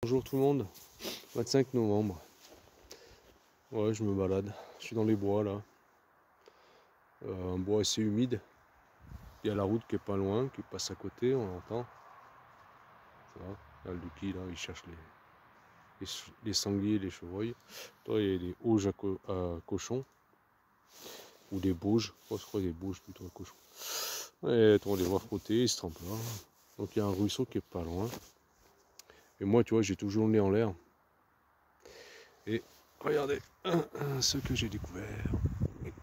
Bonjour tout le monde, 25 novembre. Ouais, je me balade. Je suis dans les bois là. Un bois assez humide. Il y a la route qui est pas loin, qui passe à côté, on l'entend. Ça va. Là, le Lucky, là, il cherche les sangliers, les chevreuils. Toi, il y a des auges à cochons. Ou des bauges. Je crois des bauges plutôt à cochons. Et on les voit frotter, ils se trempent là. Donc il y a un ruisseau qui est pas loin. Et moi, tu vois, j'ai toujours le nez en l'air. Et regardez, ce que j'ai découvert.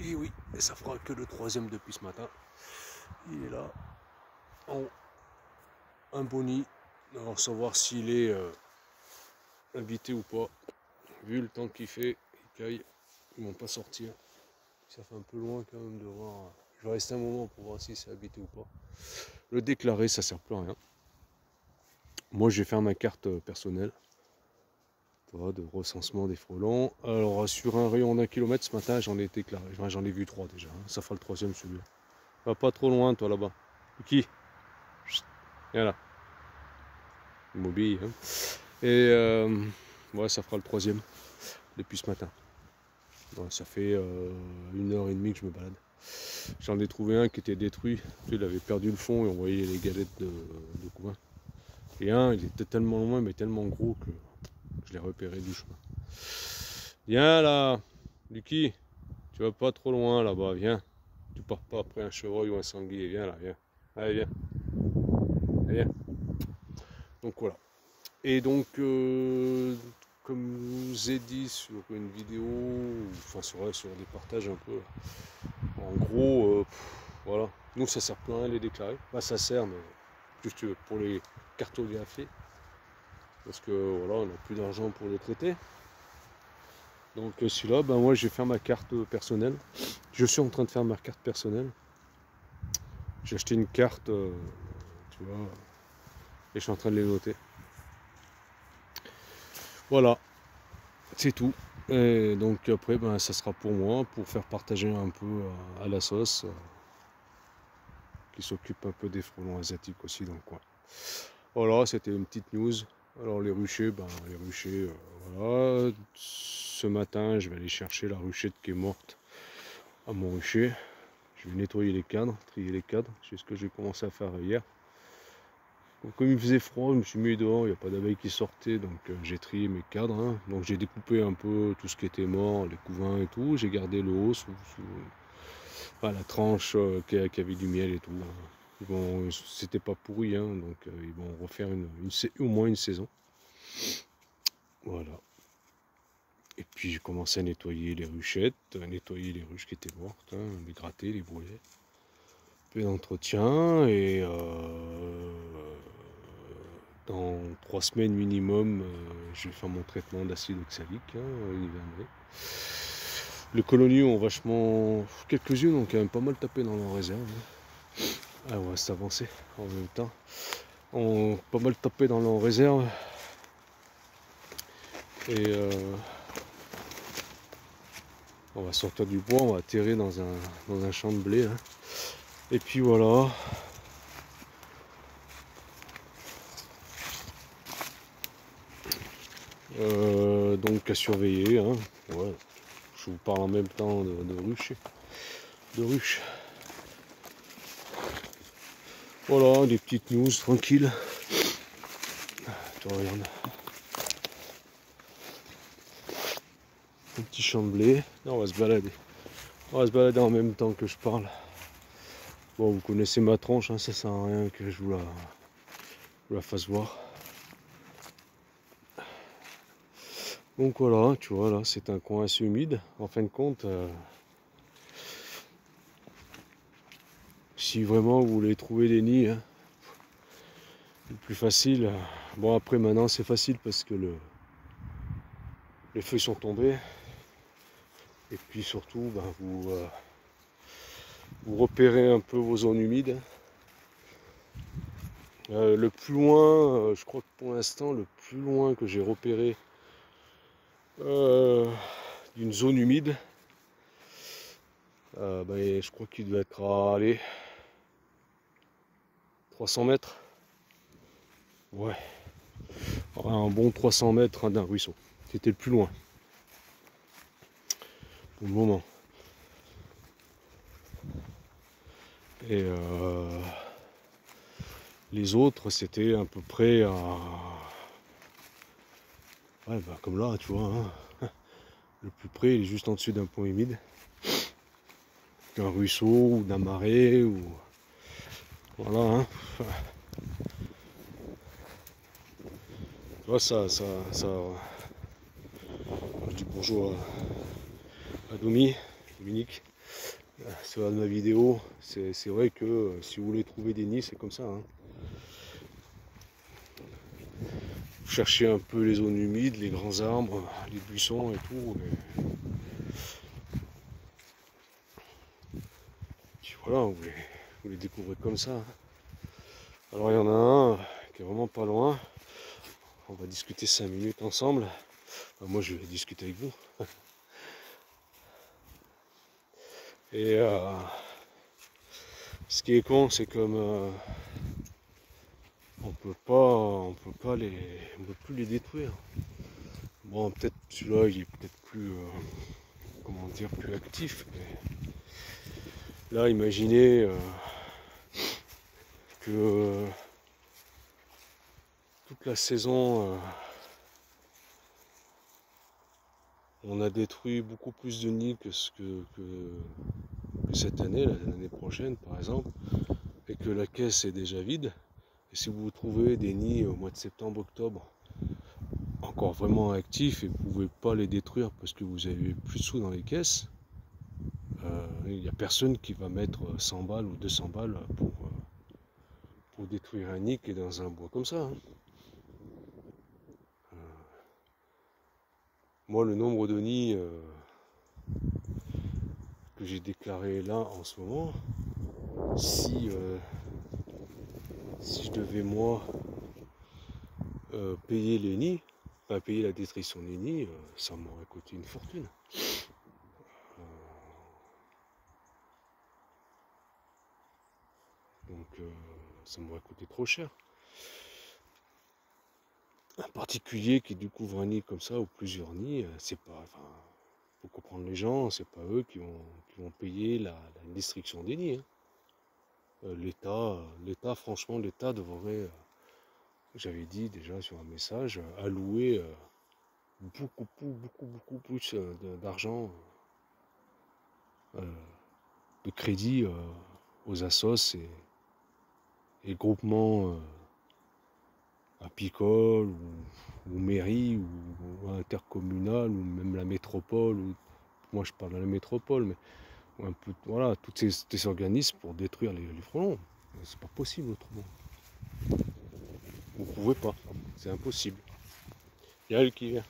Et oui, et ça fera que le troisième depuis ce matin. Il est là, en haut, un boni. Alors savoir s'il est invité ou pas. Vu le temps qu'il fait, ils caillent, ils vont pas sortir. Ça fait un peu loin quand même de voir. Je vais rester un moment pour voir si c'est habité ou pas. Le déclarer, ça sert plus à rien. Moi, je vais faire ma carte personnelle. De recensement des frelons. Alors sur un rayon d'1 kilomètre ce matin, j'en ai déclaré. J'en ai vu 3 déjà. Ça fera le troisième celui-là. Va pas trop loin toi là-bas. Qui? Viens là. Immobile. Hein. Et ouais, ça fera le troisième depuis ce matin. Ouais, ça fait 1h30 que je me balade. J'en ai trouvé un qui était détruit. Il avait perdu le fond et on voyait les galettes de couvain. Et un, il était tellement loin mais tellement gros que je l'ai repéré du chemin. Viens là, Lucky, tu vas pas trop loin là-bas, viens. Tu pars pas après un chevreuil ou un sanglier, viens là, viens. Allez, viens. Allez, viens. Donc voilà. Et donc, comme je vous ai dit sur une vidéo, enfin sur des partages un peu, en gros, voilà. Nous, ça sert plus à rien de les déclarer. Bah, ça sert, mais juste pour les cartographier. Parce que voilà, on n'a plus d'argent pour les traiter. Donc celui-là, ben moi je vais faire ma carte personnelle. Je suis en train de faire ma carte personnelle. J'ai acheté une carte, tu vois, et je suis en train de les noter. Voilà, c'est tout. Et donc après, ben, ça sera pour moi, pour faire partager un peu à la sauce, qui s'occupe un peu des frelons asiatiques aussi dans le coin. Voilà, c'était une petite news. Alors les ruchers, voilà. Ce matin, je vais aller chercher la ruchette qui est morte à mon rucher. Je vais nettoyer les cadres, trier les cadres. C'est ce que j'ai commencé à faire hier. Donc, comme il faisait froid, je me suis mis dehors, il n'y a pas d'abeilles qui sortaient, donc j'ai trié mes cadres. Hein. Donc j'ai découpé un peu tout ce qui était mort, les couvains et tout. J'ai gardé le haut enfin, la tranche qui avait du miel et tout. Hein. Bon, c'était pas pourri, hein, donc ils vont refaire au moins une saison. Voilà. Et puis j'ai commencé à nettoyer les ruchettes, nettoyer les ruches qui étaient mortes, hein, les gratter, les brûler. Un peu d'entretien et dans 3 semaines minimum, je vais faire mon traitement d'acide oxalique, hein, les colonies ont vachement, quelques-unes ont quand même pas mal tapé dans leur réserve. Hein. Ah, on va s'avancer en même temps. Ont pas mal tapé dans leur réserve. Et on va sortir du bois, on va atterrir dans un champ de blé. Hein. Et puis voilà. Donc à surveiller. Hein. Ouais. Je vous parle en même temps de ruches. Voilà, des petites news tranquilles. Tu regardes. Un petit champ de blé. Là, on va se balader. On va se balader en même temps que je parle. Bon, vous connaissez ma tronche, hein, ça sert à rien que je vous la fasse voir. Donc voilà, tu vois, là, c'est un coin assez humide. En fin de compte, si vraiment vous voulez trouver des nids, hein, le plus facile. Bon, après, maintenant, c'est facile parce que les feuilles sont tombées. Et puis surtout, ben, vous repérez un peu vos zones humides. Le plus loin, je crois que pour l'instant, le plus loin que j'ai repéré d'une zone humide, ben, je crois qu'il doit être à 300 mètres. Ouais. un bon 300 mètres d'un ruisseau. C'était le plus loin pour le moment. Et les autres, c'était à peu près à... Ouais, bah, comme là, tu vois, hein. Le plus près, il est juste en dessus d'un point humide, d'un ruisseau ou d'un marais, ou... Voilà, hein. Tu vois, ça... Je dis bonjour à Dominique. Sur ma vidéo, c'est vrai que si vous voulez trouver des nids, c'est comme ça, hein. Vous cherchez un peu les zones humides, les grands arbres, les buissons et tout. Puis voilà, vous les découvrez comme ça, hein. Alors il y en a un qui est vraiment pas loin. On va discuter 5 minutes ensemble. Enfin, moi je vais discuter avec vous. Et ce qui est con, c'est comme on peut plus les détruire. Bon, peut-être celui-là, il est peut-être plus, comment dire, plus actif. Mais là, imaginez que toute la saison, on a détruit beaucoup plus de nids que cette année, l'année prochaine par exemple, et que la caisse est déjà vide. Et si vous trouvez des nids au mois de septembre, octobre, encore vraiment actifs et vous ne pouvez pas les détruire parce que vous avez plus de sous dans les caisses, il n'y a personne qui va mettre 100 balles ou 200 balles pour détruire un nid qui est dans un bois comme ça, hein. Moi, le nombre de nids que j'ai déclaré là en ce moment, si je devais moi payer les nids, payer la destruction des nids, ça m'aurait coûté une fortune. Donc ça m'aurait coûté trop cher. Un particulier qui découvre un nid comme ça ou plusieurs nids, c'est pas, enfin, faut comprendre les gens, c'est pas eux qui vont payer la destruction des nids, hein. L'État, franchement, l'État devrait, j'avais dit déjà sur un message, allouer beaucoup plus d'argent, de crédit aux assos et groupements apicoles ou mairies ou intercommunales ou même la métropole. Moi je parle de la métropole, mais un peu, voilà, tous ces organismes pour détruire les frelons. C'est pas possible autrement. Vous pouvez pas, c'est impossible. Il y a elle qui vient.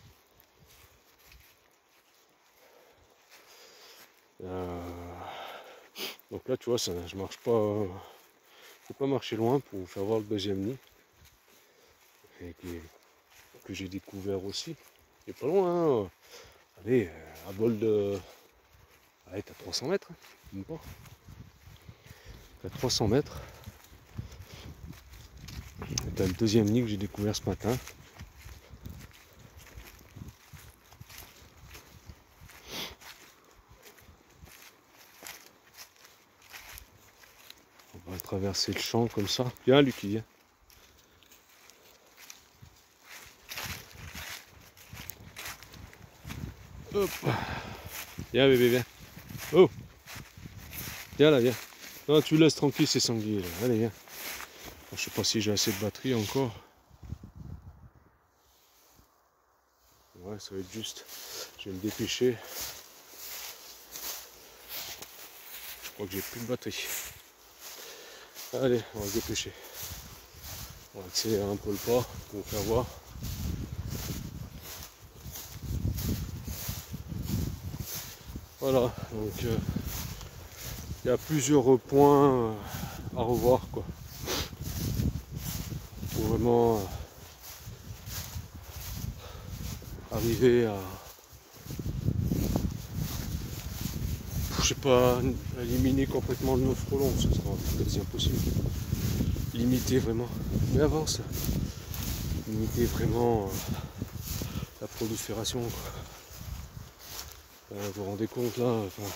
Donc là tu vois, je marche pas. Faut pas marcher loin pour faire voir le deuxième nid. Et que j'ai découvert aussi. Il est pas loin, hein. Allez, à vol de. Allez, t'as 300 mètres, hein, même pas. T'as 300 mètres. T'as le deuxième nid que j'ai découvert ce matin. On va traverser le champ comme ça. Viens, Lucky, viens. Hop. Viens, bébé, viens. Oh. Viens là, viens. Non, tu laisses tranquille ces sangliers là. Allez, viens. Je sais pas si j'ai assez de batterie encore. Ouais, ça va être juste. Je vais me dépêcher. Je crois que j'ai plus de batterie. Allez, on va se dépêcher. On va accélérer un peu le pas pour vous faire voir. Voilà, donc il y a plusieurs points à revoir, quoi. Pour vraiment arriver à, je sais pas, à éliminer complètement le frelon, ça sera quasi impossible. Limiter vraiment. Mais avance. limiter vraiment la prolifération. Vous vous rendez compte là, enfin,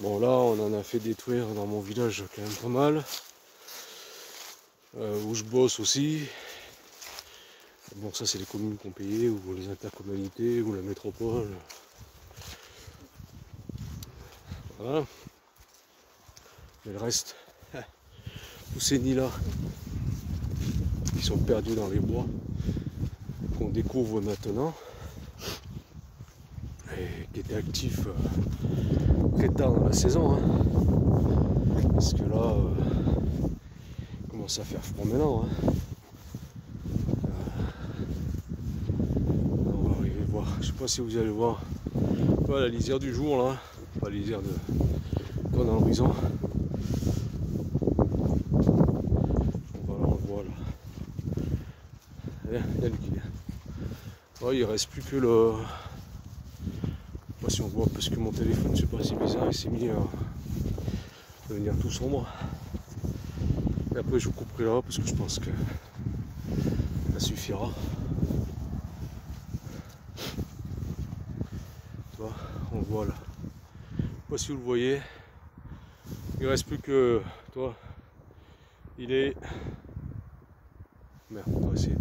bon là on en a fait détruire dans mon village quand même pas mal, où je bosse aussi. Bon ça c'est les communes qui ont payé, ou les intercommunalités, ou la métropole. Voilà. Mais le reste, tous ces nids-là, qui sont perdus dans les bois, qu'on découvre maintenant, et qui étaient actifs très tard dans la saison. Hein. Parce que là, il commence à faire froid maintenant. Hein. On va arriver à voir, je sais pas si vous allez voir, voilà, la lisière du jour là, pas la lisière de dans l'horizon. Voilà, on le voit là. Il y a lui qui vient. Ouais, il reste plus que le. Je sais pas si on voit parce que mon téléphone, je sais pas, c'est bizarre, il s'est mis à devenir tout sombre. Et après je vous couperai là parce que je pense que ça suffira. Tu vois, on le voit là. Je sais pas si vous le voyez. Il reste plus que toi. Il est. Merde, on va essayer.